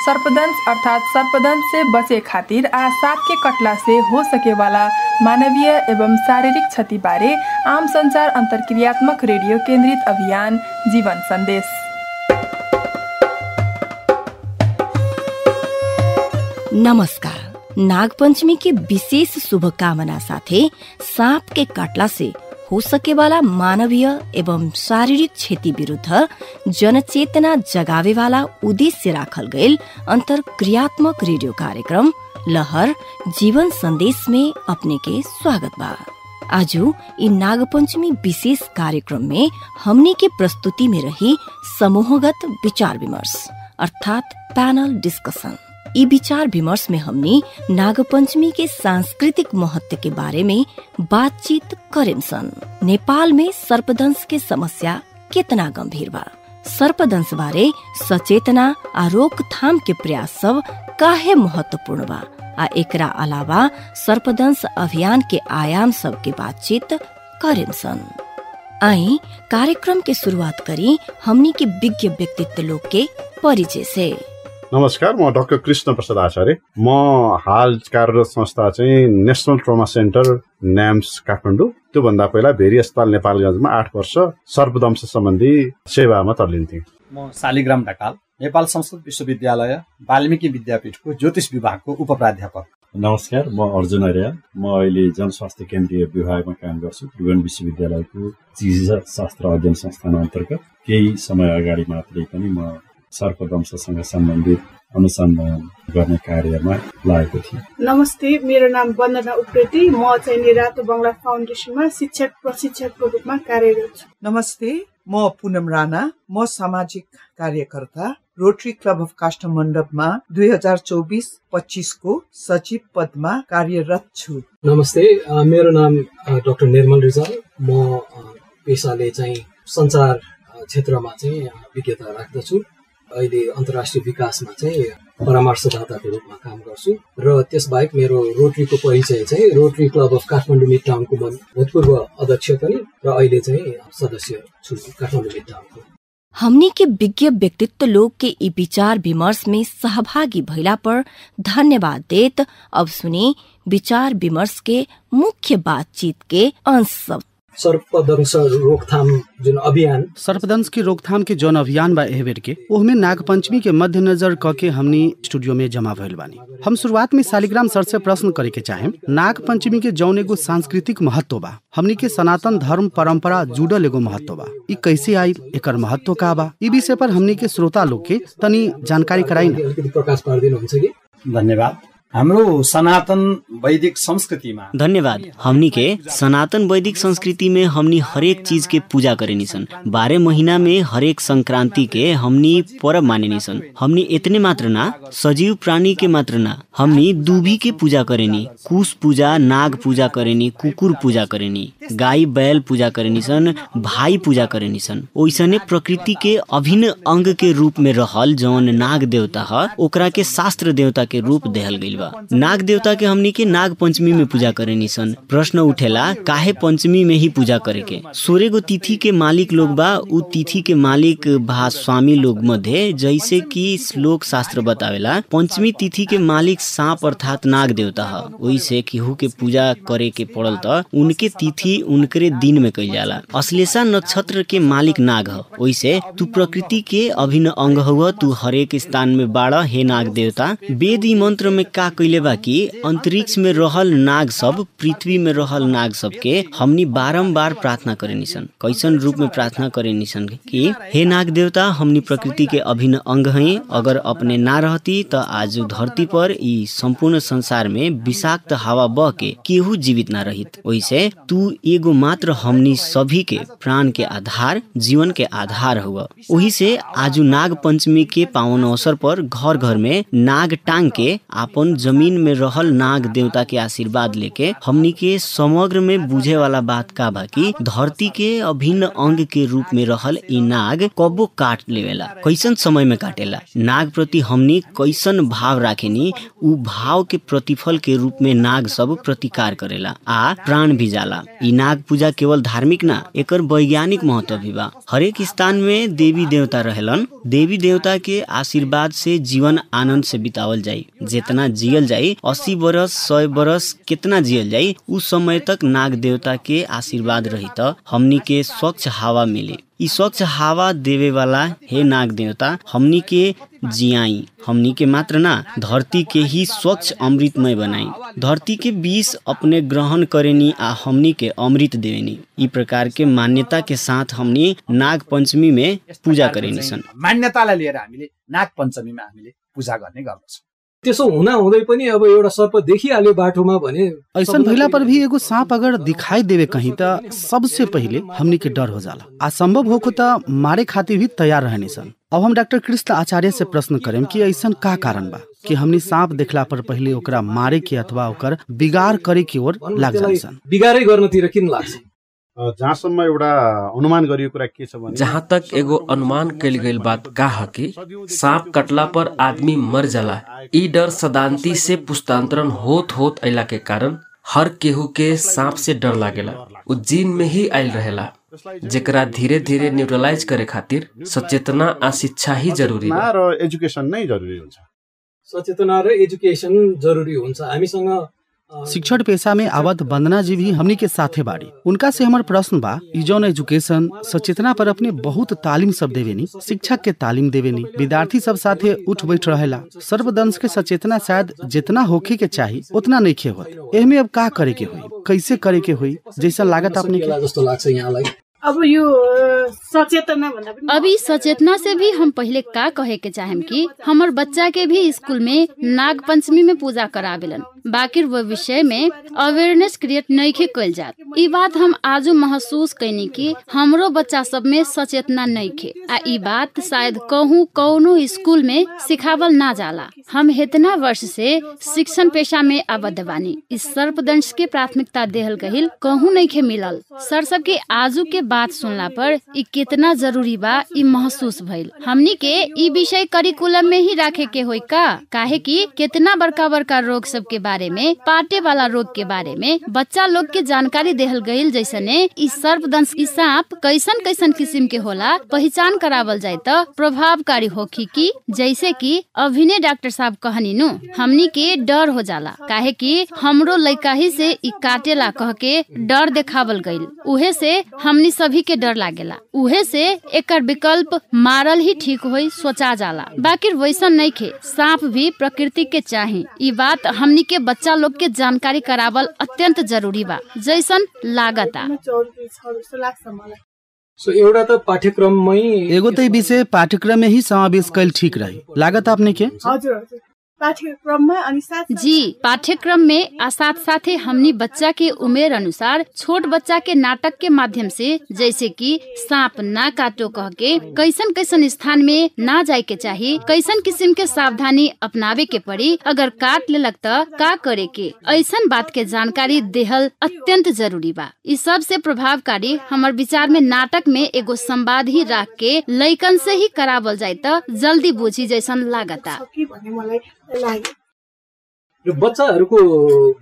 सर्पदंश अर्थात सर्पदंश से बचे खातिर आ सांप के कटला से हो सके वाला मानवीय एवं शारीरिक क्षति बारे आम संचार अंतरक्रियात्मक रेडियो केंद्रित अभियान जीवन संदेश। नमस्कार। नागपंचमी के विशेष शुभकामना साथे सांप के काटला से हो सके वाला मानवीय एवं शारीरिक क्षति विरुद्ध जनचेतना जगावे वाला उद्देश्य राखल गईल अंतरक्रियात्मक रेडियो कार्यक्रम लहर जीवन संदेश में अपने के स्वागत बा। आजू इ नागपंचमी विशेष कार्यक्रम में हमनी के प्रस्तुति में रही समूहगत विचार विमर्श अर्थात पैनल डिस्कशन। ई विचार विमर्श में हमनी नागपंचमी के सांस्कृतिक महत्व के बारे में बातचीत करेम सन। नेपाल में सर्पदंश के समस्या कितना गंभीर बा, सर्पदंश बारे सचेतना आ रोकथाम के प्रयास सब काहे महत्वपूर्ण बा आ एकरा अलावा सर्पदंश अभियान के आयाम सब के बातचीत करेम सन। आई कार्यक्रम के शुरुआत करी हमनी के विज्ञ व्यक्तित्व लोग के परिचय से। नमस्कार, म डाक्टर कृष्ण प्रसाद आचार्य। म हाल कार्यरत संस्था चाहिँ नेशनल ट्रमा सेन्टर न्याम्स काठमाडौँ, त्योभन्दा पहिला भेरी अस्पताल नेपालगञ्जमा 8 वर्ष सर्पदंश सम्बन्धी सेवामा तल्लिन्थेँ। म शालिग्राम ढकाल, नेपाल संस्कृत विश्वविद्यालय वाल्मीकि विद्यापीठको ज्योतिष विभागको उपप्राध्यापक। नमस्कार, म अर्जुन अर्याल। म अहिले जनस्वास्थ्य केन्द्रीय विभागमा काम गर्छु। त्रिभुवन विश्वविद्यालयको चिकित्सा शास्त्र अध्ययन संस्थान अन्तर्गत केही समय अगाडि मात्रै पनि म सर्पदंशसँग सम्बन्धित अनुसन्धान गर्ने कार्यमा लागेको थिएँ। नमस्ते, मेरो नाम वन्दना उप्रेती। म चाहिँ निरातो बंगला फाउन्डेसनमा शिक्षक प्रशिक्षकको रूपमा कार्यरत छु। नमस्ते, म पूनम राणा। म सामाजिक कार्यकर्ता रोटरी क्लब अफ काष्ठमण्डपमा 2024-25 को सचिव पदमा कार्यरत छु। नमस्ते, मेरो नाम डाक्टर निर्मल रिजाल। म पेसाले चाहिँ सञ्चार क्षेत्रमा चाहिँ विज्ञता राख्दछु। अहिले अन्तर्राष्ट्रिय विकासमा चाहिँ परामर्शदाताको रूपमा काम गर्छु र त्यसबाहेक मेरो रोटरीको परिचय चाहिँ रोटरी क्लब अफ काठमाडौँ मिड टाउनको भूतपूर्व अध्यक्ष पनि र अहिले चाहिँ सदस्य छु काठमाडौँ मिड टाउनको। हमनी के विज्ञ व्यक्तित्व लोग के ई विचार विमर्श में सहभागी भइला पर धन्यवाद देत अब सुने विचार विमर्श के मुख्य बातचीत के अंश सब। सर्पदंश रोकथाम जुन अभियान, सर्पदंश की रोकथाम के जौन अभियान बा एहबेर के ओहमे नागपंचमी के मद्देनजर करके हमनी स्टूडियो में जमा भइल बानी। हम शुरुआत में शालिग्राम सर से प्रश्न करे के चाहेम, नागपंचमी के जौन एगो सांस्कृतिक महत्व बा, हमनी के सनातन धर्म परंपरा जुड़ल एगो महत्व बा, ई कैसे आई, एकर महत्व का बा, ई विषय पर हमनी के श्रोता लोग के तनी जानकारी कराई न। प्रकाश पार्दिनुहुन्छ कि? धन्यवाद। हाम्रो सनातन वैदिक संस्कृतिमा धन्यवाद। हमनी के सनातन वैदिक संस्कृति में हमनी हरेक चीज के पूजा करेनी सन। 12 महीना में हरेक संक्रांति के हमनी पर्व मानेनी सन। हमनी इतने मात्र ना, सजीव प्राणी के मात्र ना, हमनी दूबी के पूजा करेनी, कुश पूजा, नाग पूजा करेनी, कुकुर पूजा करेनी, गाय बैल पूजा करेनी सन, भाई पूजा करेनी सन। ओइसने प्रकृति के अभिन्न अंग के रूप में रहल जौन नाग देवता ह, ओकरा के शास्त्र देवता के रूप देहल गइल बा। नाग देवता के हमनी के नाग पंचमी में पूजा करेनी सन। प्रश्न उठेला काहे पंचमी में ही पूजा करे के? 16 गो तिथि के मालिक लोग बा, उ तिथि के मालिक भा स्वामी लोग मध्य जैसे कि श्लोक शास्त्र बतावेला पंचमी तिथि के मालिक सांप अर्थात नाग देवता ह। ओइसे केहू के पूजा करे के पड़ल त उनके तिथि उनकरे दिन में कइल जाला। अश्लेषा नक्षत्र के मालिक नाग ह। ओइसे तू प्रकृति के अभिन्न अंग हुआ, तू हरेक स्थान में बाड़ा हे नाग देवता। वेद ई मंत्र में का कइले बा कि अंतरिक्ष में रहल नाग सब, पृथ्वी में रहल नाग सब के हमनी बारंबार प्रार्थना करेनी सन। कैसन रूप में प्रार्थना करेनी सन कि हे नाग देवता, हमनी प्रकृति के अभिन्न अंग हैं, अगर अपने ना रहती त आज धरती पर ई संपूर्ण संसार में विषाक्त हवा बह के केहू जीवित ना रहित। ओइसे तू एगो मात्र हमनी सभी के प्राण के आधार, जीवन के आधार हुआ। ओही से आज नाग पंचमी के पावन अवसर पर घर घर में नाग टांग के आपन जमीन में रहल नाग देवता के आशीर्वाद लेके हमनी के समग्र में बुझे वाला बात का बा कि धरती के अभिन्न अंग के रूप में रहल ई नाग कबो काट लेवेला, कैसन समय में काटेला। नाग प्रति हमनी कैसन भाव राखेनी, उ भाव के प्रतिफल के रूप में नाग सब प्रतिकार करेला आ प्राण भी जाला। ई नाग पूजा केवल धार्मिक ना, एकर वैज्ञानिक महत्व भी बा। हरेक स्थान में देवी देवता रहेलन। देवी देवता के आशीर्वाद से जीवन आनंद से बितावल जाई। जितना जियल जाई, 80 बरस 100 बरस कितना जियल जाई, उस समय तक नाग देवता के आशीर्वाद रही त हमनी के स्वच्छ हवा मिले। ई स्वच्छ हवा देवे वाला हे नाग देवता हमनी के जियाई, हमनी के मात्र ना धरती के ही स्वच्छ अमृतमय बनाई। धरती के विष अपने ग्रहण करेनी आ हमनी के अमृत देवेनी। ई प्रकार के मान्यता के साथ हमनी नाग पंचमी में पूजा करेनी सन। मान्यतालाई लिएर हामीले नाग पञ्चमीमा हामीले पूजा गर्ने गर्दछौँ। त्यसो हुँदा हुँदै पनि अब एउटा सर्प देखिहाल्यो बाटोमा भने ऐसन भइला पर भी एगो सांप अगर दिखाई देवे कहीं त सबसे पहिले हमनी के डर हो जाला। असंभव होको त मारे खातिर भी तैयार रहने सन। अब हम डॉक्टर कृष्ण आचार्य से प्रश्न करें कि ऐसन का कारण बा कि हमनी सांप देखला पर पहिले ओकरा मारे के अथवा ओकर बिगार करे की ओर लाग जाने सन। बिगारै गर्नतिर किन लाग्छ? जहाँसम्म एउटा अनुमान गरिएको कुरा के छ भने जहाँ तक एगो अनुमान कैल गई बात का है कि सांप कटला पर आदमी मर जाला। ई डर सदांती से पुस्तांतरण होत अइला के कारण हर केहू के सांप से डर लागेला। उ जीन में ही आयल रहेला, जेकरा धीरे धीरे न्यूट्रलाइज करे खातिर सचेतना आ शिक्षा ही जरूरी बा र एजुकेशन नै जरुरी हुन्छ। सचेतना र एजुकेशन जरूरी हुन्छ। हामीसँग शिक्षण पेशा में आवत वंदना जी भी हमनी के साथे बाड़ी। उनका से हमार प्रश्न बा, ई जौन एजुकेशन सचेतना पर अपने बहुत तालीम सब देवेनी, शिक्षक के तालीम देवेनी, विद्यार्थी सब साथे उठ बैठ रहेला। सर्वदंश के सचेतना शायद जितना होखे के चाही उतना नहीं खे होत। एहमे अब का करे के हुई, कैसे करे के हुई, जैसा लागत आपने के जस्तो लाग्छ यहाँलाई? अब यो सचेतना भन्दा पनि अभी सचेतना से भी हम पहले का कहे के चाहेम कि हमर बच्चा के भी स्कूल में नाग पंचमी में पूजा करावेलन, बाकी वो विषय में अवेयरनेस क्रिएट नहीं कैल जात। ई बात हम आजू महसूस कैनी कि हमरो बच्चा सब में सचेतना नहीं खे आ ई बात शायद कहूँ कौनो स्कूल में सिखावल ना जाला। हम इतना वर्ष से शिक्षण पेशा में आबद्ध बानी। इस सर्पदंश के प्राथमिकता देहल गहिल कहूँ नहीं खे मिलल। सर सब के आजू के बात सुनला पर ई कितना जरूरी बा ई महसूस भइल। हमनी के ई विषय करिकुलम में ही रखे के होई का, काहे कि कितना बड़का बड़का रोग सब के बारे में, पाटे वाला रोग के बारे में बच्चा लोग के जानकारी देहल गईल। जैसने ई सर्पदंश ई सांप कैसन कैसन किस्म के होला पहचान करावल जाए त प्रभावकारी होखी की। जैसे कि अभिनय डॉक्टर साहब कहनी नु हमनी के डर हो जाला, काहे कि हमरो लइका ही से ई काटेला कह के डर देखावल गईल। उहे से हमनी सभी के डर लागेला। उहे से एकर विकल्प मारल ही ठीक होई सोचा जाला, बाकी वैसा नहीं खे। सांप भी प्रकृति के चाही। ई बात हमनी के बच्चा लोग के जानकारी करावल अत्यंत जरूरी बा जैसन लागता। एउटा त पाठ्यक्रममै एगो त विषय पाठ्यक्रम में ही समावेश कैल ठीक रही लागत आपने के? हजुर पाठ्यक्रम में अनि साथ जी पाठ्यक्रम में आ साथ साथे हमनी बच्चा के उमेर अनुसार छोट बच्चा के नाटक के माध्यम से, जैसे कि सांप ना काटो कह के कैसन कैसन स्थान में ना जाए के चाहिए, कैसन किस्म के सावधानी अपनावे के पड़ी, अगर काट ले लगता का करे के, ऐसन बात के जानकारी देहल अत्यंत जरूरी बा। इस सब से प्रभावकारी हमार विचार में नाटक में एगो संवाद ही रख के लइकन से ही करावल जाए त जल्दी बुझी जैसन लागता। बच्चाहरूको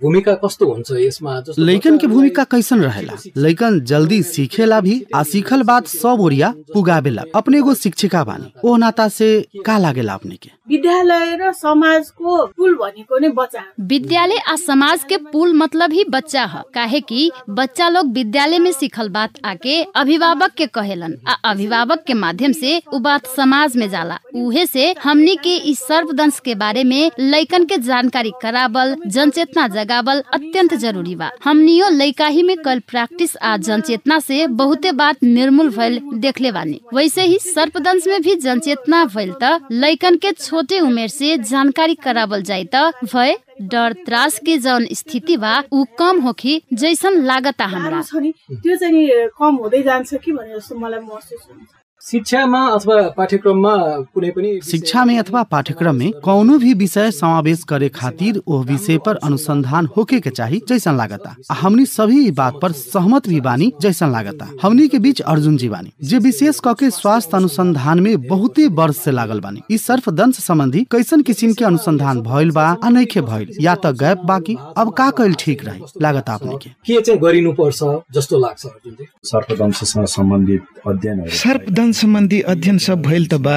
भूमिका कस्तो हुन्छ यसमा? लइकन के भूमिका कैसन रहेला? लइकन जल्दी सीखेला भी आ सीखल बात सब ओरिया पुगावेला। अपने एगो शिक्षिका बानी, ओ नाता से का लागेला अपने के? विद्यालय र समाजको पुल भनेको नै बच्चा। विद्यालय आ समाज के पुल मतलब ही बच्चा है, काहे कि बच्चा लोग विद्यालय में सीखल बात आके अभिभावक के कहेलन आ अभिभावक के माध्यम से उ बात समाज में जाला। उहे से हमनी के इस सर्पदंश के बारे में लइकन के जानकारी करावल, जनचेतना जगावल अत्यंत जरूरी बा। हमनियो लइका ही में कल प्रैक्टिस आ जनचेतना से बहुते बात निर्मूल भइल देखले बानी। वैसे ही सर्पदंश में भी जनचेतना भइल त लइकन के छोटे उमेर से जानकारी करावल जाए त भय डर त्रास के जौन स्थिति बा उ कम होखी जैसन लागता हमरा। त्यो चाहिँ कम हुँदै जान्छ कि भन्ने जस्तो मलाई महसुस हुन्छ। शिक्षामा अथवा पाठ्यक्रममा कुनै पनि शिक्षा में अथवा पाठ्यक्रम में कौनो भी विषय समावेश करे खातिर वो विषय पर अनुसंधान होके के चाहिए जैसन लागता। हमनी सभी इस बात पर सहमत भी बानी जैसन लागता। हमनी के बीच अर्जुन जी बानी जे विशेष करके स्वास्थ्य अनुसंधान में बहुते वर्ष से लागल बानी। इस सर्पदंश संबंधी कैसन किसिम के अनुसंधान भइल बा आ नइखे भइल या त गैप बाकी अब का कइल ठीक रही लागत आपने के चाहिँ गरिनु पर्छ जस्तो लाग्छ अर्जुन जी? सर्पदंशसँग सम्बन्धित अध्ययनहरू सर्पदंश सम्बन्धी अध्ययन सब भइल त बा,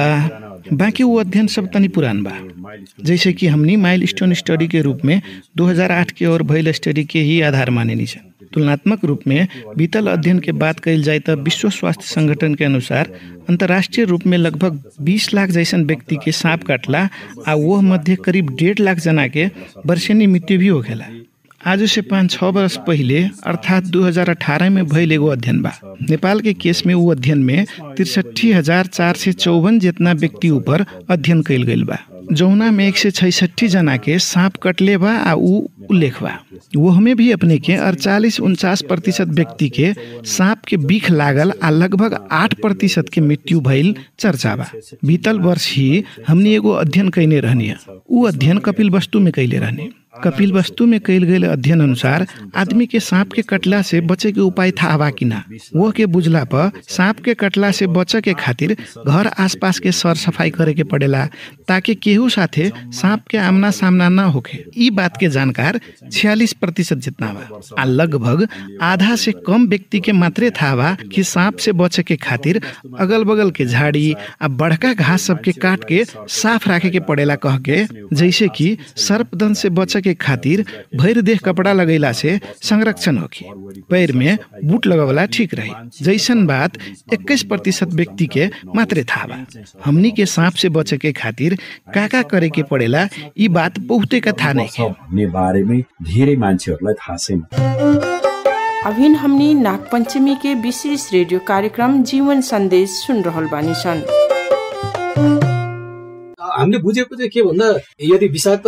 बाकी वो अध्ययन सब तनी पुरान बा। जैसे कि हमनी माइलस्टोन स्टडी के रूप में 2008 के और भइल स्टडी के ही आधार मानेनी छ। तुलनात्मक रूप में बीतल अध्ययन के बात कइल जाए त विश्व स्वास्थ्य संगठन के अनुसार अंतर्राष्ट्रीय रूप में लगभग 20 लाख जैसन व्यक्ति के सांप काटला आ वो मध्य करीब 1.5 लाख जना के वर्षेनी मृत्यु भी होखेला। आज से 5-6 वर्ष पहिले अर्थात 2018 में भइल एगो अध्ययन बा। नेपाल के केस में वो अध्ययन में 63,454 जितना व्यक्ति ऊपर अध्ययन कइल गइल बा, जौना में 166 जना के सांप कटले बा आ उ उल्लेख बा। वो हमें भी अपने के 48-49% व्यक्ति के सांप के बिख लागल आ लगभग 8% के मृत्यु भइल चर्चा बा। बीतल वर्ष ही हमने एगो अध्ययन कैने रहनी। उ अध्ययन कपिलवस्तु में कैले रहनी। कपिलवस्तु में कैल गए अध्ययन अनुसार आदमी के सांप के कटला से बचे के उपाय था बा कि ना। वो के बुझला पर सांप के कटला से बचे के खातिर घर आसपास के सर सफाई करे के पड़ेला ताकि केहू साथे सांप के आमना सामना ना होखे। ई बात के जानकार 46% जितना बा आ लगभग आधा से कम व्यक्ति के मात्रे था बा कि सांप से बचे के खातिर अगल बगल के झाड़ी आ बड़का घास सब के काट के साफ रखे के पड़ेला कह के। जैसे कि सर्पदंश से बचे के खातिर भैर देह कपड़ा लगैला से संरक्षण होखी, पैर में बूट लगावला ठीक रही। जैसन बात 21% व्यक्ति के मात्रे था बा। हमनी के सांप से बचे के खातिर का करे के पड़ेला ई बात बहुते का था नहीं बारे में धेरै मान्छेहरूलाई थाहा छैन। अभिन हमनी नागपञ्चमी के विशेष रेडियो कार्यक्रम जीवन संदेश सुन रहल बानी सन। हामीले बुझेको चाहिँ के भन्दा यदि विषाक्त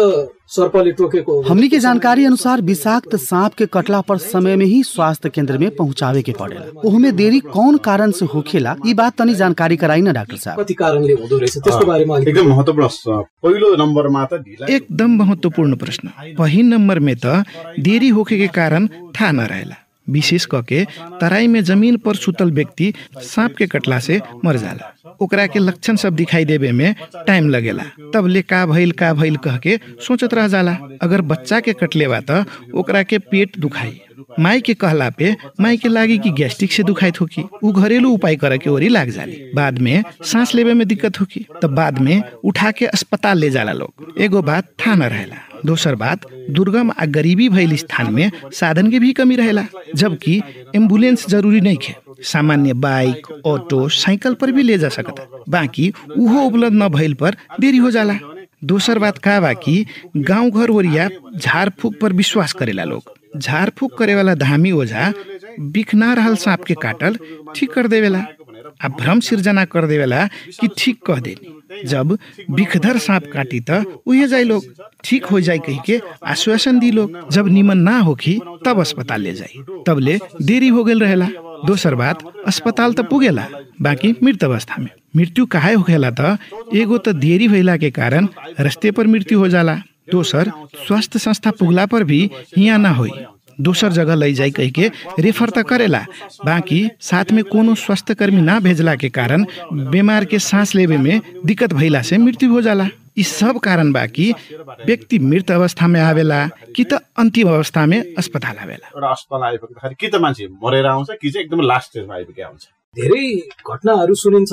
सर्पले टोकेको हमनी के जानकारी अनुसार विषाक्त सांप के कटला पर समय में ही स्वास्थ्य केंद्र में पहुंचावे के पड़ेला। ओहमे देरी कौन कारण से होखेला ई बात तनी जानकारी कराई ना डॉक्टर साहब। कति कारणले हुँदो रहेछ त्यसको बारेमा एकदम महत्त्वपूर्ण पहिलो नम्बरमा त ढिला एकदम महत्त्वपूर्ण प्रश्न। पहिलो नम्बर में त देरी होखे के कारण था न रहेला। विशेष करके तराई में जमीन पर सुतल व्यक्ति सांप के कटला से मर जाला। ओकरा के लक्षण सब दिखाई देवे में टाइम लगेला। तब ले का भइल कह के सोचत रह जाला। अगर बच्चा के कटले बा त ओकरा के पेट दुखाई, माई के कहला पे माई के लागी कि गैस्ट्रिक से दुखाइत होकी, उ घरेलू उपाय करे के ओरी लाग जाली। बाद में सांस लेवे में दिक्कत होकी, तब बाद में उठा के अस्पताल ले जाला लोग। एगो बात था न रहेला। दोसर बात दुर्गम आ गरीबी भइल स्थान में साधन के भी कमी रहेला, जबकि एम्बुलेंस जरूरी नहीं है। सामान्य बाइक, ऑटो, साइकिल पर भी ले जा सकता, बाकी उहो उपलब्ध न भइल पर देरी हो जाला। दोसर बात का बा कि गांव घर ओरिया झाड़ फूक पर विश्वास करेला लोग। झाड़ फूक करे वाला धामी ओझा बिखना रहल सांप के काटल ठीक कर देवेला आ भ्रम सिर्जना कर देवेला कि ठीक कह देनी। जब बिखधर सांप काटी त उहे जाई लोग, ठीक हो जाए कह के आश्वासन दी लोग। जब निमन ना होखी तब अस्पताल ले जाई, तब ले देरी हो गेल रहेला। दोसर बात अस्पताल त पुगेला, बाकी मृत अवस्था में मृत्यु काहे होखेला त एगो त देरी भइला के कारण रस्ते पर मृत्यु हो जाला। दोसर स्वास्थ्य संस्था पुगला पर भी हियाँ ना होई, दोसर जगह लई जाई कह के रेफर त करेला, बाकी साथ में कोनो स्वास्थ्य कर्मी ना भेजला के कारण बीमार के सांस लेवे में दिक्कत भइला से मृत्यु हो जाला। इस सब कारण बाकी व्यक्ति मृत अवस्था में आवेला कि त अन्तिम अवस्था में अस्पताल आवेला। एउटा अस्पताल आइपुग्दाखेरि कि त मान्छे मरेर आउँछ कि चाहिँ एकदम लास्ट स्टेजमा आइपुगे आउँछ। धेरै घटनाहरू सुनिन्छ,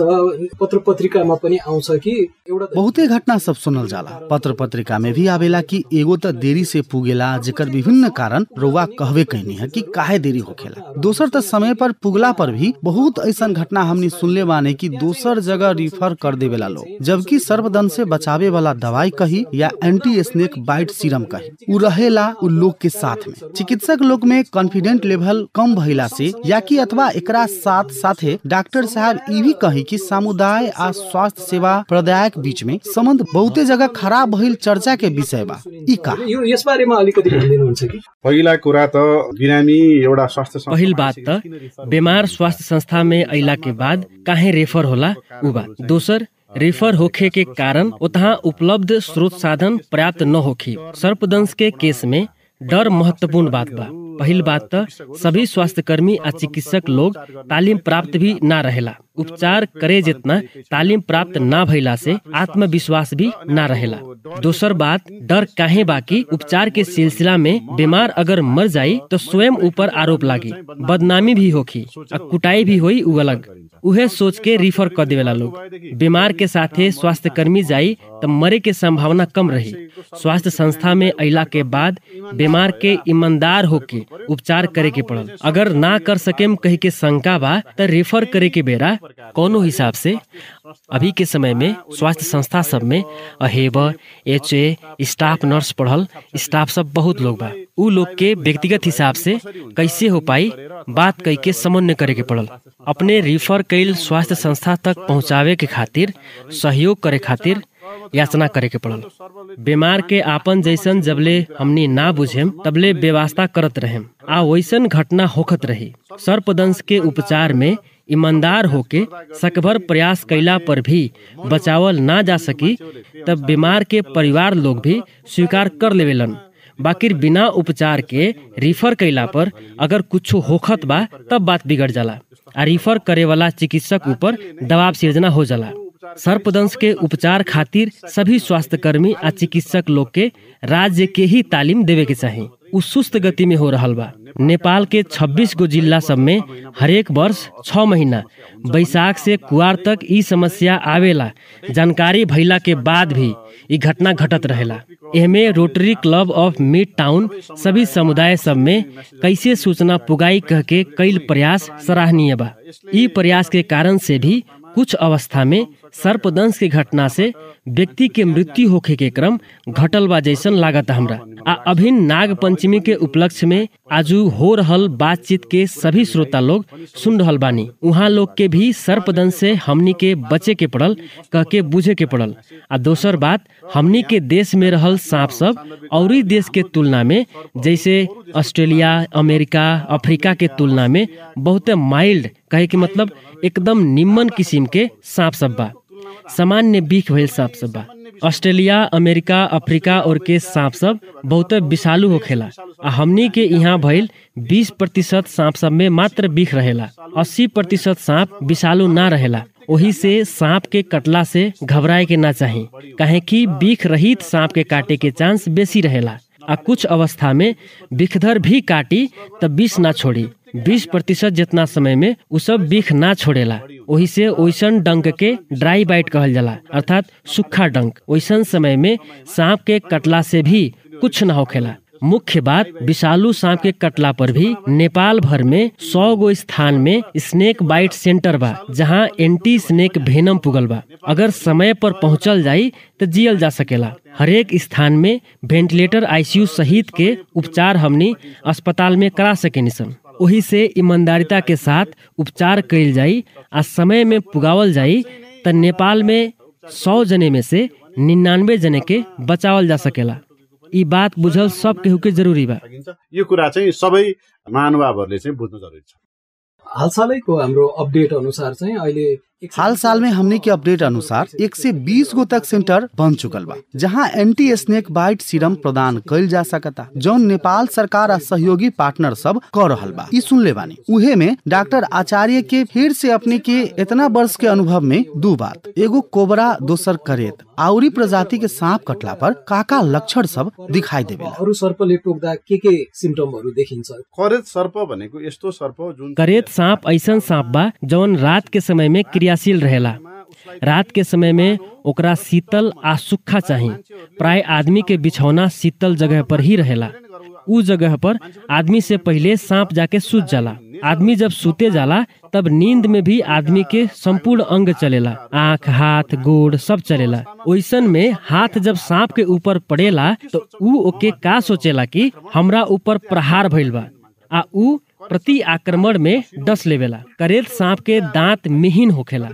पत्र पत्रिकामा पनि आउँछ कि एउटा बहुते घटना सब सुनल जाला। पत्र पत्रिका में भी आवेला कि एगो त देरी से पुगेला जेकर विभिन्न कारण रउआ कहवे कहनी है कि काहे देरी होखेला। दोसर त समय पर पुगला पर भी बहुत ऐसा घटना हमनी सुनले बाने कि दोसर जगह रिफर कर देवेला लोग, जबकि सर्पदंश से बचावे वाला दवाई कही या एंटी स्नेक बाइट सीरम कही उ रहेला उ लोग के साथ में। चिकित्सक लोग में कॉन्फिडेंट लेवल कम भइला से या कि अथवा एकरा साथ साथ साथे डॉक्टर साहब ई भी कही कि समुदाय आ स्वास्थ्य सेवा प्रदायक बीच में संबंध बहुते जगह खराब भइल चर्चा के विषय बा। ई का यस बारेमा अलिकति भनिदिनुहुन्छ कि? पहिला कुरा त बिरामी एउटा स्वास्थ्य संस्था, पहिल बात त बीमार स्वास्थ्य संस्था में अइला के बाद काहे रेफर होला उ बात। दोसर, रेफर होखे के कारण उतहाँ उपलब्ध स्रोत साधन पर्याप्त न होखी। सर्पदंश के केस में डर महत्वपूर्ण बात बा। पहिल बात त सभी स्वास्थ्य कर्मी आ चिकित्सक लोग तालीम प्राप्त भी ना रहेला। उपचार करे जितना तालीम प्राप्त ना भइला से आत्मविश्वास भी ना रहेला। दोसर बात, डर काहे बाकी उपचार के सिलसिला में बीमार अगर मर जाई तो स्वयं ऊपर आरोप लागी, बदनामी भी होखी, कुटाई भी होई, उ अलग। उहे सोच के रिफर कर देवेला लोग। बीमार के साथे स्वास्थ्य कर्मी जाई तो मरे के संभावना कम रही। स्वास्थ्य संस्था में अइला के बाद बीमार के ईमानदार होके उपचार करे के पड़ल। अगर ना कर सकेम कही के शंका बा तो रेफर करे के बेरा कोनो हिसाब से अभी के समय में स्वास्थ्य संस्था सब में अहेबर, एचए, स्टाफ नर्स पढ़ल स्टाफ सब बहुत लोग बा। उ लोग के व्यक्तिगत हिसाब से कैसे हो पाई बात कही के समन्वय करे के पड़ल। अपने रिफर कैल स्वास्थ्य संस्था तक पहुँचावे के खातिर सहयोग करे खातिर याचना करे के पड़ल। बीमार के आपन जैसन जबले हमनी ना बुझेम तबले व्यवस्था करत रहेम आ वैसन घटना होखत रही। सर्पदंश के उपचार में ईमानदार होके सकभर प्रयास कैला पर भी बचावल ना जा सकी तब बीमार के परिवार लोग भी स्वीकार कर लेवेलन। बाकी बिना उपचार के रिफर कैला पर अगर कुछ होखत बा तब बात बिगड़ जाला आ रिफर करे वाला चिकित्सक ऊपर दबाव सिर्जना हो जाला। सर्पदंश के उपचार खातिर सभी स्वास्थ्य कर्मी आ चिकित्सक लोग के राज्य के ही तालीम देवे के चाहिए। उ सुस्त गति में हो रहल बा। नेपाल के 26 गो जिला सब में हरेक वर्ष 6 महीना बैसाख से कुआर तक ई समस्या आवेला। जानकारी भइला के बाद भी ई घटना घटत रहेला। एहमे रोटरी क्लब ऑफ मिड टाउन सभी समुदाय सब में कैसे सूचना पुगाई कह के कईल प्रयास सराहनीय बा। ई प्रयास के कारण से भी कुछ अवस्था में सर्पदंश के घटना से व्यक्ति के मृत्यु होखे के क्रम घटल बा जैसन लागत हमरा। आ अभिन नाग पंचमी के उपलक्ष्य में आजू हो रहल बातचीत के सभी श्रोता लोग सुन रहल बानी। उहाँ लोग के भी सर्पदंश से हमनी के बचे के पड़ल कह के बुझे के पड़ल। आ दोसर बात, हमनी के देश में रहल सांप सब औरी देश के तुलना में जैसे ऑस्ट्रेलिया, अमेरिका, अफ्रीका के तुलना में बहुत माइल्ड कहे के मतलब एकदम निम्न किस्म के सांप सब बा। सामान्य बीख भइल सांप सब बा। ऑस्ट्रेलिया, अमेरिका, अफ्रीका और के सांप सब बहुत विषालु होखेला। आ हमनी के यहाँ भइल 20% सांप सब में मात्र बीख रहेला। 80% सांप विषालु ना रहेला। वही से सांप के कटला से घबराए के ना चाही, काहे कि बीख रहित सांप के काटे के चांस बेसी रहेला। आ कुछ अवस्था में बिखधर भी काटी तब विष ना छोड़ी। 20% जितना समय में उ सब बिख ना छोड़ेला। वही से ओइसन डंक के ड्राई बाइट कहल जाला, अर्थात सूखा डंक। ओइसन समय में सांप के कटला से भी कुछ न होखेला। मुख्य बात, विषालु सांप के कटला पर भी नेपाल भर में 100 गो स्थान में स्नेक बाइट सेंटर बा जहां एंटी स्नेक भेनम पुगल बा। अगर समय पर पहुंचल जाई तो जियल जा सकेला। हरेक स्थान में वेंटिलेटर, आईसीयू सहित के उपचार हमनी अस्पताल में करा सकेनी सन। वही से ईमानदारिता के साथ उपचार कइल जाई आ समय में पुगावल जाई त नेपाल में 100 जने में से 99 जने के बचावल जा सकेला। ई बात बुझल सब केहू के जरूरी बा। यो कुरा चाहिँ सबै महानुभावहरूले चाहिँ बुझ्नु जरुरी छ। हालसालैको हाम्रो अपडेट अनुसार चाहिँ अहिले हाल साल में हमने के अपडेट अनुसार 120 गो तक सेंटर बन चुकल बा जहां एंटी स्नेक बाइट सीरम प्रदान कइल जा सकता, जौन नेपाल सरकार आ सहयोगी पार्टनर सब कर रहल बा। ई सुन ले बानी। उहे में डॉक्टर आचार्य के फिर से अपने के इतना वर्ष के अनुभव में 2 बात, एगो कोबरा, दोसर करेत आउरी प्रजाति के सांप कटला पर काका लक्षण सब दिखाई देवेला। अरु सर्पले टोक्दा के सिम्टमहरु देखिन्छ? करेत सर्प भनेको यस्तो सर्प जुन करेत सांप ऐसन सांप बा जौन रात के समय में क्रियाशील रहेला। रात के समय में ओकरा शीतल आ सुखा चाहिए। प्राय आदमी के बिछौना शीतल जगह पर ही रहेला। उ जगह पर आदमी से पहले सांप जाके सूत जाला। आदमी जब सूते जाला तब नींद में भी आदमी के संपूर्ण अंग चलेला, आँख, हाथ, गोड़ सब चलेला। ओइसन में हाथ जब सांप के ऊपर पड़ेला तो उ ओके का सोचेला कि हमरा ऊपर प्रहार भइल बा। आ ऊ प्रति आक्रमण में डस लेवेला। करेत सांप के दांत मिहीन होखेला।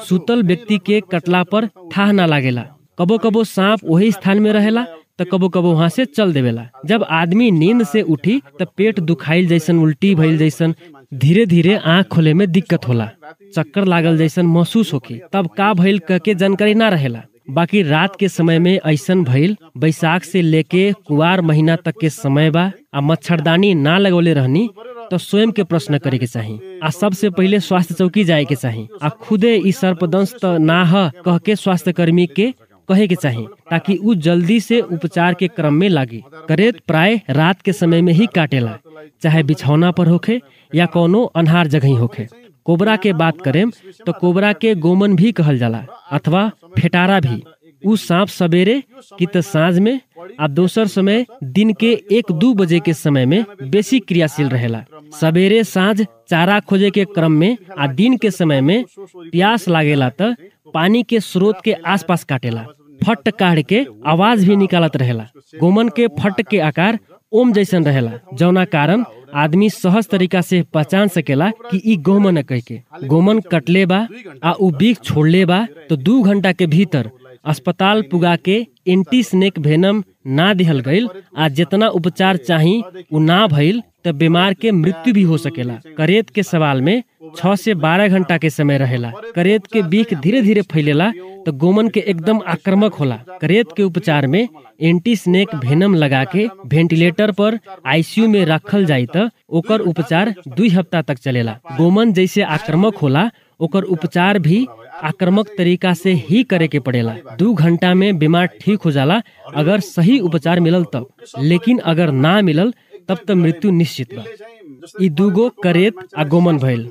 सुतल व्यक्ति के कटला पर थाह ना लागेला। कबो कबो सांप वही स्थान में रहेला तो कबो कबो वहाँ से चल देवेला। जब आदमी नींद से उठी तो पेट दुखाइल जैसन, उल्टी भइल जैसन, धीरे धीरे आँख खोले में दिक्कत होला, चक्कर लागल जैसन महसूस होके, तब का भइल कह के जानकारी ना रहेला। बाकी रात के समय में ऐसन भइल बैसाख से लेके कुवार महीना तक के समय बा आ मच्छरदानी ना लगौले रहनी तो स्वयं के प्रश्न करे के चाही आ सबसे पहले स्वास्थ्य चौकी जाए के चाही आ खुदे ई सर्पदंश तो ना ह कह के स्वास्थ्य कर्मी के कहे के चाही ताकि उ जल्दी से उपचार के क्रम में लागी। करेत प्राय रात के समय में ही काटेला, चाहे बिछौना पर होखे या कोनो अन्हार जगह होखे। कोबरा के बात करें तो कोबरा के गोमन भी कहल जाला अथवा फेटारा भी। उ सांप सवेरे की तो साँझ में आ दोसर समय दिन के 1-2 बजे के समय में बेसी क्रियाशील रहेला। सवेरे साँझ चारा खोजे के क्रम में आ दिन के समय में प्यास लागेला त पानी के स्रोत के आसपास काटेला। फट काढ़ के आवाज भी निकालत रहेला। गोमन के फट के आकार ओम जैसन रहेला, जौना कारण आदमी सहज तरीका से पहचान सकेला कि ई गोमन कह के। गोमन कटले बा आ उ बिख छोड़ले बा तो 2 घंटा के भीतर अस्पताल पुगा के एंटी स्नेक वेनम ना दिहल गईल आ जितना उपचार चाही उ ना भइल तो बीमार के मृत्यु भी हो सकेला। करेत के सवाल में 6 से 12 घंटा के समय रहेला। करेत के बिख धीरे धीरे फैलेला तो गोमन के एकदम आक्रामक होला। करेत के उपचार में एंटी स्नेक वेनम लगा के वेंटिलेटर पर आईसीयू में रखल जाई तो ओकर उपचार 2 हफ्ता तक चलेला। गोमन जैसे आक्रामक होला ओकर उपचार भी आक्रामक तरीका से ही करे के पड़ेला। 2 घंटा में बीमार ठीक हो जाला अगर सही उपचार मिलल तब, लेकिन अगर ना मिलल तब तो मृत्यु निश्चित बा। ई 2 गो करेत आ गोमन भइल।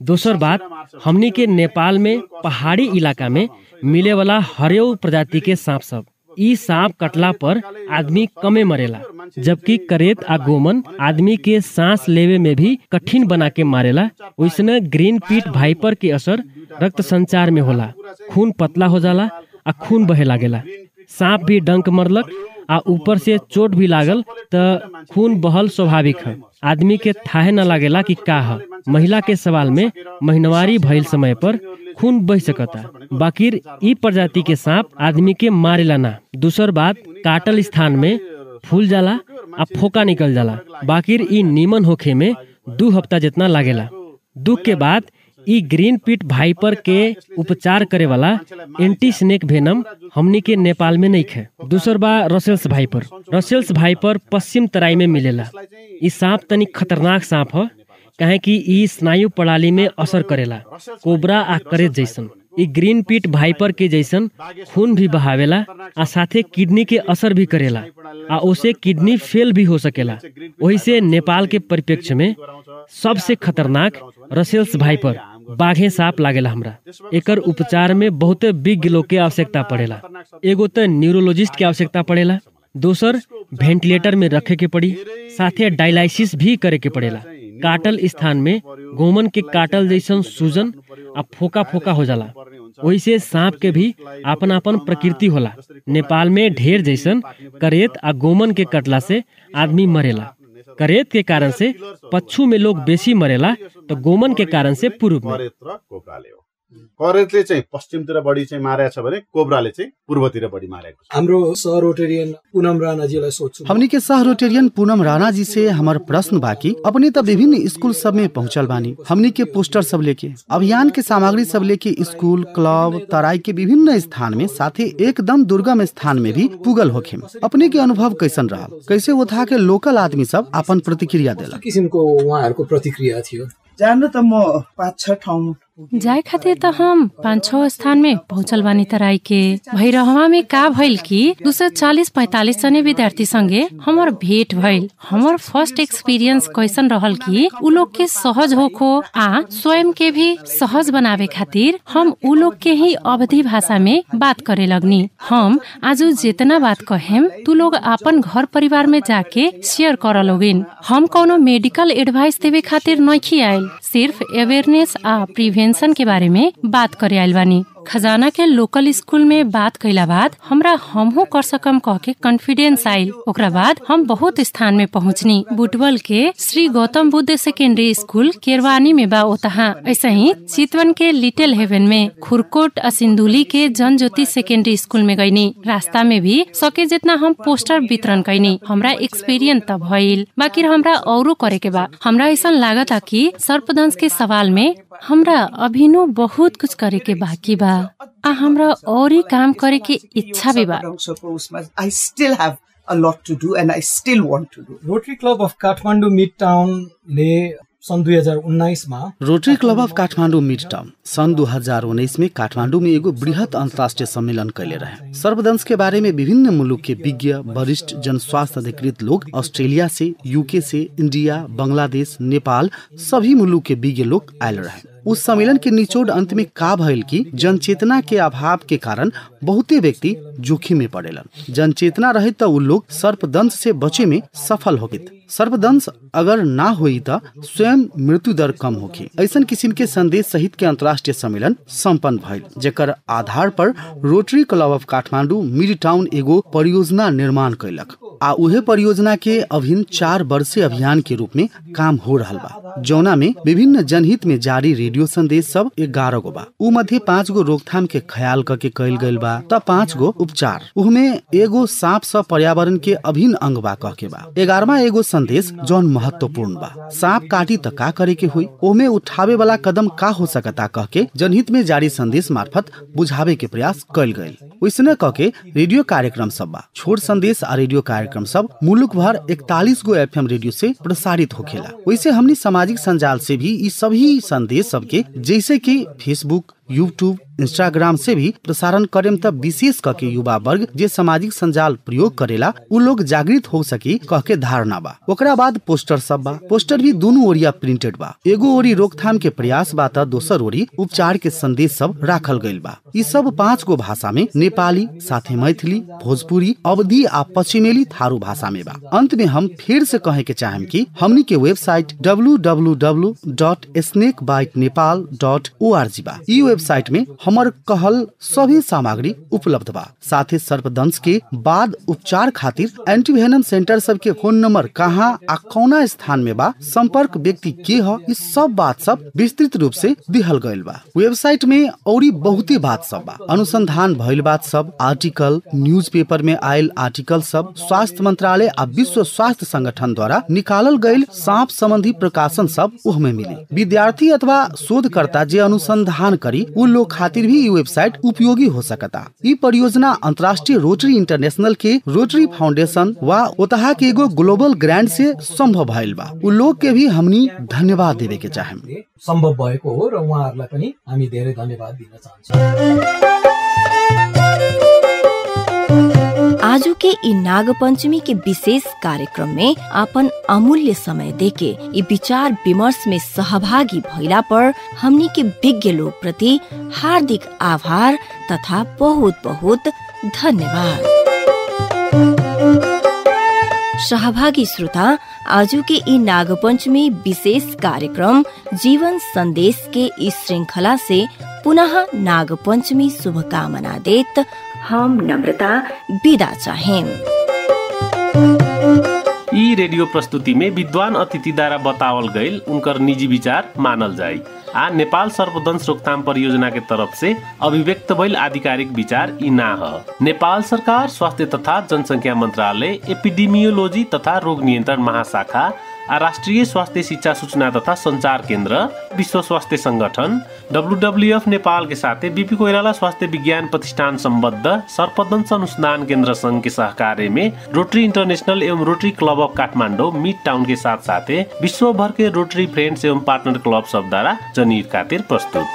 दोसर बात, हमनी के नेपाल में पहाड़ी इलाका में मिले वाला हरेऊ प्रजाति के सांप सब, ई सांप कटला पर आदमी कमे मरेला, जबकि करेत आ गोमन आदमी के सांस लेवे में भी कठिन बना के मारेला। वैसने ग्रीन पीट भाइपर के असर रक्त संचार में होला, खून पतला हो जाला आ खून बहे लागेला। सांप भी डंक मरलक आ ऊपर से चोट भी लागल त खून बहल स्वाभाविक है। आदमी के थाहे न लागेला कि का है। महिला के सवाल में महीनवारी भइल समय पर खून बह सकता, बाकी ई प्रजाति के सांप आदमी के मारेला ना। दूसर बात, काटल स्थान में फूल जाला आ फोका निकल जाला, बाकी ई नीमन होखे में 2 हफ्ता जितना लागेला। दुख के बाद ई ग्रीन पीट भाइपर के उपचार करे वाला एंटी स्नेक वेनम हमनी के नेपाल में नहीं है। दूसर बा रसेल्स भाइपर। रसेल्स भाइपर पश्चिम तराई में मिलेला। ई सांप तनी खतरनाक सांप है, काहे कि ई स्नायु प्रणाली में असर करेला, कोबरा आ करेत जैसन। ई ग्रीन पीट भाइपर के जैसन खून भी बहावेला आ साथे किडनी के असर भी करेला आ ओसे किडनी फेल भी हो सकेला। वही से नेपाल के परिप्रेक्ष्य में सबसे खतरनाक रसेल्स भाइपर बाघे सांप लागेला हमरा। एकर उपचार में बहुत विज्ञ लोग के आवश्यकता पड़ेला। एगो तो न्यूरोलॉजिस्ट के आवश्यकता पड़ेला, दोसर वेंटिलेटर में रखे के पड़ी, साथे डायलाइसिस भी करे के पड़ेला। काटल स्थान में गोमन के काटल जैसन सूजन आ फोका फोका हो जाला। वही से सांप के भी अपन अपन प्रकृति होला। नेपाल में ढेर जैसन करेत आ गोमन के कटला से आदमी मरेला। करेत के कारण से पश्चिम में लोग बेसी मरेला तो गोमन के कारण से पूर्व में। करेतले चाहिँ पश्चिमतिर बढी चाहिँ मारेको छ भने कोब्राले चाहिँ पूर्वतिर बढी मारेको छ। हाम्रो सह रोटेरियन पूनम राणा जीलाई सोध्छु। हमनी के सह रोटेरियन पूनम राणा जी से हमार प्रश्न बाकी, अपने तो विभिन्न स्कूल सब में पहुंचल बानी, हमनी के पोस्टर सब लेके, अभियान के सामग्री सब लेके स्कूल, क्लब, तराई के विभिन्न स्थान में, साथे एकदम दुर्गम स्थान में भी पुगल होखे। अपने के अनुभव कैसन रहा, कैसे वो था के लोकल आदमी सब अपन प्रतिक्रिया देला? किसिमको उहाँहरूको प्रतिक्रिया थियो। जान त म 5-6 ठाउँ जाए खातिर त हम 5-6 स्थान में पहुंचल बानी तराई के। भैरहवा में का भइल कि 240-45 जने विद्यार्थी संगे हमर भेंट भइल। हमर फर्स्ट एक्सपीरियंस कैसन रहल कि उ लोग के सहज होखो आ स्वयं के भी सहज बनावे खातिर हम उ लोग के ही अवधि भाषा में बात करे लगनी। हम आज जितना बात कहेम तू लोग अपन घर परिवार में जाके शेयर कर लोगिन। हम कोनो मेडिकल एडवाइस देवे खातिर नहीं आयल, सिर्फ अवेयरनेस आ प्रिवेंशन के बारे में बात करे आइल बानी। खजाना के लोकल स्कूल में बात कैला बाद हमरा हमहू कर सकम कह के कॉन्फिडेंस आइल। ओकरा बाद हम बहुत स्थान में पहुँचनी। बुटवल के श्री गौतम बुद्ध सेकेंडरी स्कूल केरवानी में बा ओतहा, ऐसे ही चितवन के लिटिल हेवन में, खुरकोट सिंधुली के जन ज्योति सेकेंडरी स्कूल में गईनी। रास्ता में भी सके जितना हम पोस्टर वितरण कैनी। हमरा एक्सपीरियंस त भइल, बाकी हमरा औरो करे के बा। हमरा ऐसा लागत कि सर्पदंश के सवाल में हमरा अभिनो बहुत कुछ करे के बाकी बा आ हमरा और ही काम करे के इच्छा भी बा। I still have a lot to do and I still want to do. रोटरी club of Kathmandu mid town ले सन् 2019 मा रोटरी club of Kathmandu mid town सन् 2019 में काठमाडौँ में एगो बृहत अंतर्राष्ट्रीय सम्मेलन कैले रहे। सर्पदंश के बारे में विभिन्न मुलुक के विज्ञ, वरिष्ठ जन स्वास्थ्य अधिकृत लोग ऑस्ट्रेलिया से, यूके से, इंडिया, बांग्लादेश, नेपाल सभी मुलुक के विज्ञ लोग आयल रहे। उस सम्मेलन के निचोड़ अंत में का भइल कि जनचेतना के अभाव के कारण बहुते व्यक्ति जोखिम में पड़ेलन। जनचेतना रहे तो उ लोग सर्पदंश से बचे में सफल होगित। सर्पदंश अगर ना होई तो स्वयं मृत्यु दर कम होगी। ऐसन किस्म के संदेश सहित के अंतर्राष्ट्रीय सम्मेलन संपन्न भइल, जेकर आधार पर रोटरी club of Kathmandu mid town एगो परियोजना निर्माण कैलक आ उहे परियोजना के अभिन्न 4 वर्षीय अभियान के रूप में काम हो रहल बा, जौना में विभिन्न जनहित में जारी रेडियो संदेश सब 11 गो बा। उ मध्य 5 गो रोकथाम के ख्याल करके कैल गइल बा त 5 गो उपचार। उहमे एगो सांप स पर्यावरण के अभिन्न अंग बा कह के बा। 11वां एगो संदेश जौन महत्वपूर्ण बा, सांप काटी त का करे के होई, ओमे उठावे वाला कदम का हो सकता कह के जनहित में जारी संदेश मार्फत बुझावे के प्रयास कैल गइल। वैसने कह के रेडियो कार्यक्रम सब बा। छोट संदेश आ रेडियो कार्यक्रम सब मुलुक भर 41 गो FM रेडियो से प्रसारित होखेला। वैसे हमनी सामाजिक संजाल से भी इस सभी संदेश सबके जैसे कि फेसबुक, यूट्यूब, इंस्टाग्राम से भी प्रसारण करेम तब विशेष करके युवा वर्ग जे सामाजिक संजाल प्रयोग करेला उ लोग जागृत हो सकी कह के धारणा बा। ओकरा बाद पोस्टर सब बा। पोस्टर भी दोनों ओरिया प्रिंटेड बा। एगो ओरी रोकथाम के प्रयास बा त दोसर ओरी उपचार के संदेश सब राखल गइल बा। ई सब 5 गो भाषा में, नेपाली, साथे मैथिली, भोजपुरी, अवधी आ पश्चिमेली थारू भाषा में बा। अंत में हम फिर से कहे के चाहेम कि हमनी के वेबसाइट www.snakebitenepal.org बा। ई वेबसाइट में हमर कहल सभी सामग्री उपलब्ध बा। साथ ही सर्पदंश के बाद उपचार खातिर एंटीवेनम सेंटर सब के फोन नंबर कहाँ आ कौना स्थान में बा, संपर्क व्यक्ति के ह, इस सब बात सब विस्तृत रूप से दिहल गइल बा। वेबसाइट में औरी बहुते बात सब बा। अनुसंधान भइल बात सब, आर्टिकल, न्यूज़पेपर में आयल आर्टिकल सब, स्वास्थ्य मंत्रालय आ विश्व स्वास्थ्य संगठन द्वारा निकालल गइल सांप संबंधी प्रकाशन सब उहमे मिली। विद्यार्थी अथवा शोधकर्ता जे अनुसंधान करी उ लोग खातिर भी ये वेबसाइट उपयोगी हो सकता। ये परियोजना अंतर्राष्ट्रीय रोटरी इंटरनेशनल के रोटरी फाउंडेशन वा ओतहा के एगो ग्लोबल ग्रांट से संभव भइल बा। उ लोग के भी हमनी धन्यवाद देवे के चाहेम। संभव भएको हो र उहाँहरुलाई पनि हामी धेरै धन्यवाद दिन चाहन्छौं। आजु के इ नाग पंचमी के विशेष कार्यक्रम में अपन अमूल्य समय देके इ विचार विमर्श में सहभागी भइला पर हमनी के विज्ञ लोग प्रति हार्दिक आभार तथा बहुत बहुत धन्यवाद। सहभागी श्रोता, आजु के इ नाग पंचमी विशेष कार्यक्रम जीवन संदेश के इस श्रृंखला से पुनः नाग पंचमी शुभकामना देत हम नम्रता विदा चाहेम। ई रेडियो प्रस्तुति में विद्वान अतिथि द्वारा बतावल गईल उनकर निजी विचार मानल जाई आ नेपाल सर्पदंश रोकथाम परियोजना के तरफ से अभिव्यक्त भइल आधिकारिक विचार ई ना ह। नेपाल सरकार स्वास्थ्य तथा जनसंख्या मंत्रालय, एपिडेमियोलॉजी तथा रोग नियंत्रण महाशाखा आ राष्ट्रिय स्वास्थ्य शिक्षा सूचना तथा संचार केंद्र, विश्व स्वास्थ्य संगठन, WWF नेपाल के साथे बीपी कोइराला स्वास्थ्य विज्ञान प्रतिष्ठान सम्बद्ध सर्पदंश अनुसंधान केंद्र संघ के सहकार्य में रोटरी इंटरनेशनल एवं रोटरी club of Kathmandu mid town के साथ साथे विश्व भर के रोटरी फ्रेंड्स एवं पार्टनर क्लब सब द्वारा जनहित खातिर प्रस्तुत।